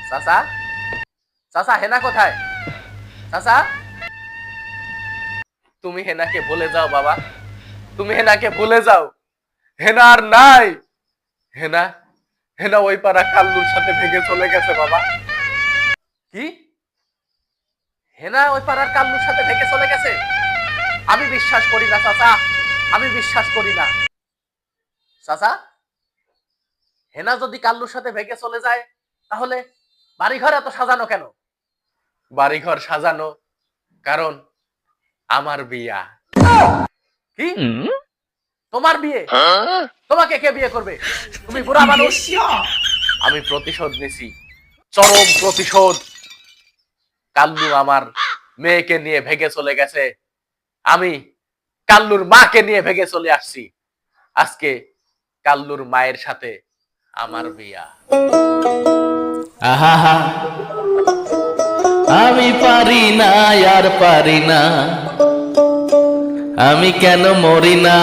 চাচা, চাচা হেনা কোথায়? চাচা, তুমি হেনাকে ভুলে যাও বাবা, তুমি হেনাকে ভুলে যাও। হেনা আর নাই। হেনা, হেনা ওই পাড়া কাল্লুর সাথে ভেগে চলে গেছে বাবা। কি? হেনা ওই পাড়ার কাল্লুর সাথে ভেগে চলে গেছে? আমি বিশ্বাস করি না চাচা, আমি বিশ্বাস করি না। চাচা, হেনা যদি কাল্লুর সাথে ভেগে চলে যায়, তাহলে বাড়িঘর এত সাজানো কেন? বাড়িঘর সাজানো কারণ আমার বিয়া। কি? তোমার বিয়ে? তোমাকে কে বিয়ে করবে? তুমি বুড়া মানুষ। আমি প্রতিশোধ নিছি, চরম প্রতিশোধ। কাল্লু আমার মেয়েকে নিয়ে ভেগে চলে গেছে, আমি কাল্লুর মাকে নিয়ে ভেগে চলে আসছি। আজকে কাল্লুর মায়ের সাথে আমার বিয়া। আহা, আমি পারি না আর পারি না, আমি কেন মরি না।